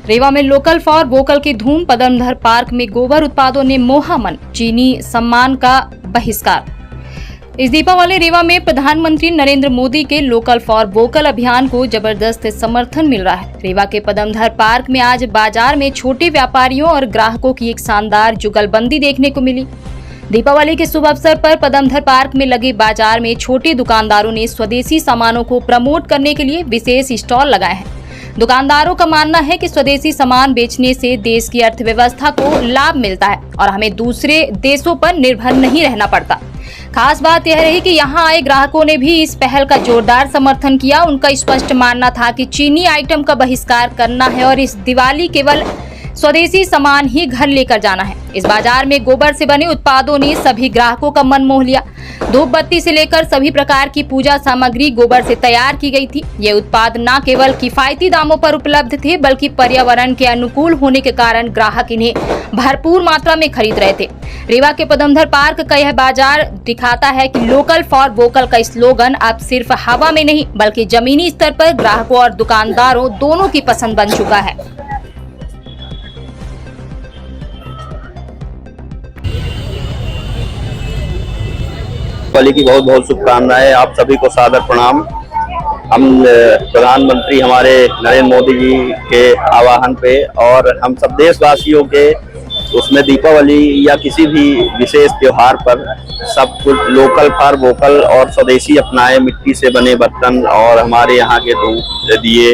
रीवा में local for vocal की धूम। पदमधर पार्क में गोबर उत्पादों ने मोहा मन। चीनी सम्मान का बहिष्कार। इस दीपावली रीवा में प्रधानमंत्री नरेंद्र मोदी के लोकल फॉर वोकल अभियान को जबरदस्त समर्थन मिल रहा है। रीवा के पदमधर पार्क में आज बाजार में छोटे व्यापारियों और ग्राहकों की एक शानदार जुगलबंदी देखने को मिली। दीपावली के शुभ अवसर पर पदमधर पार्क में लगे बाजार में छोटे दुकानदारों ने स्वदेशी सामानों को प्रमोट करने के लिए विशेष स्टॉल लगाए हैं। दुकानदारों का मानना है कि स्वदेशी सामान बेचने से देश की अर्थव्यवस्था को लाभ मिलता है और हमें दूसरे देशों पर निर्भर नहीं रहना पड़ता। खास बात यह रही कि यहां आए ग्राहकों ने भी इस पहल का जोरदार समर्थन किया। उनका स्पष्ट मानना था कि चीनी आइटम का बहिष्कार करना है और इस दिवाली केवल स्वदेशी सामान ही घर लेकर जाना है। इस बाजार में गोबर से बने उत्पादों ने सभी ग्राहकों का मन मोह लिया। धूप बत्ती से लेकर सभी प्रकार की पूजा सामग्री गोबर से तैयार की गई थी। ये उत्पाद न केवल किफायती दामों पर उपलब्ध थे बल्कि पर्यावरण के अनुकूल होने के कारण ग्राहक इन्हें भरपूर मात्रा में खरीद रहे थे। रीवा के पदमधर पार्क का यह बाजार दिखाता है कि लोकल फॉर वोकल का स्लोगन अब सिर्फ हवा में नहीं बल्कि जमीनी स्तर पर ग्राहकों और दुकानदारों दोनों की पसंद बन चुका है। दीपावली की बहुत बहुत शुभकामनाएं। आप सभी को सादर प्रणाम। हम प्रधानमंत्री हमारे नरेंद्र मोदी जी के आह्वान पे और हम सब देशवासियों के उसमें दीपावली या किसी भी विशेष त्योहार पर सब कुछ लोकल फॉर वोकल और स्वदेशी अपनाए। मिट्टी से बने बर्तन और हमारे यहाँ के धूप दिए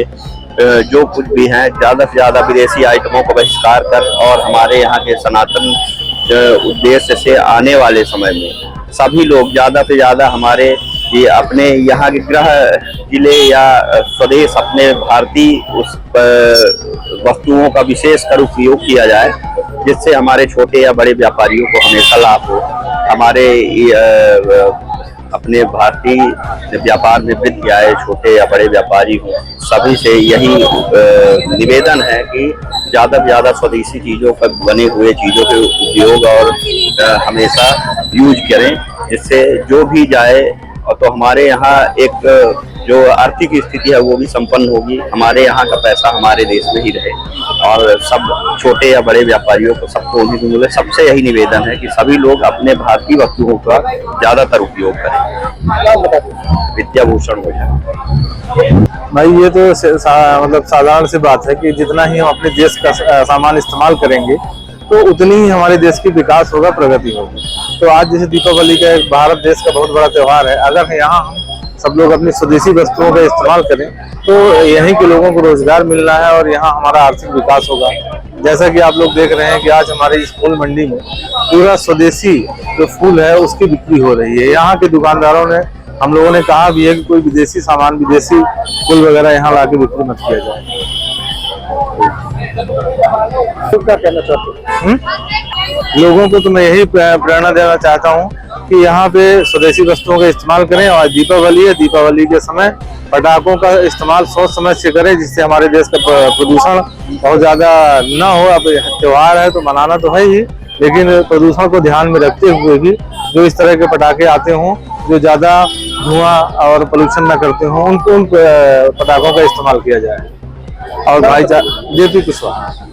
जो कुछ भी हैं, ज़्यादा से ज़्यादा विदेशी आइटमों को बहिष्कार कर और हमारे यहाँ के सनातन उद्देश्य से आने वाले समय में सभी लोग ज़्यादा से ज़्यादा हमारे ये अपने यहाँ के गृह जिले या स्वदेश अपने भारतीय उस वस्तुओं का विशेष कर उपयोग किया जाए, जिससे हमारे छोटे या बड़े व्यापारियों को हमेशा लाभ हो। हमारे अपने भारतीय व्यापार में वृद्धि आए, छोटे या बड़े व्यापारी हों, सभी से यही निवेदन है कि ज़्यादा से ज़्यादा स्वदेशी चीज़ों पर बने हुए चीज़ों के उपयोग और हमेशा यूज करें, जिससे जो भी जाए और तो हमारे यहाँ एक जो आर्थिक स्थिति है वो भी संपन्न होगी। हमारे यहाँ का पैसा हमारे देश में ही रहे और सब छोटे या बड़े व्यापारियों को सबको उन्हीं को मिले। सबसे यही निवेदन है कि सभी लोग अपने भारतीय वस्तुओं का ज़्यादातर उपयोग करें। विद्याभूषण हो जाए भाई, ये तो मतलब साधारण सी बात है कि जितना ही हम अपने देश का सामान इस्तेमाल करेंगे तो उतनी ही हमारे देश की विकास होगा, प्रगति होगी। तो आज जैसे दीपावली का एक भारत देश का बहुत बड़ा त्योहार है, अगर यहाँ हम सब लोग अपनी स्वदेशी वस्तुओं का इस्तेमाल करें तो यहीं के लोगों को रोजगार मिलना है और यहाँ हमारा आर्थिक विकास होगा। जैसा कि आप लोग देख रहे हैं कि आज हमारे इस फूल मंडी में पूरा स्वदेशी जो फूल है उसकी बिक्री हो रही है। यहाँ के दुकानदारों ने, हम लोगों ने कहा भी है कि कोई विदेशी सामान, विदेशी फूल वगैरह यहाँ लाके बिक्री मत किया जाए। क्या कहना चाहते हैं? लोगों को तो मैं यही प्रेरणा देना चाहता हूँ कि यहाँ पे स्वदेशी वस्तुओं का इस्तेमाल करें और दीपावली है, दीपावली के समय पटाखों का इस्तेमाल सोच समझ से करें, जिससे हमारे देश का प्रदूषण बहुत ज़्यादा न हो। अब त्योहार है तो मनाना तो है ही, लेकिन प्रदूषण को ध्यान में रखते हुए भी जो इस तरह के पटाखे आते हों जो ज़्यादा धुआं और पोल्यूशन न करते हों, उन पटाखों का इस्तेमाल किया जाए। और भाईचारा, JP कुशवाहा।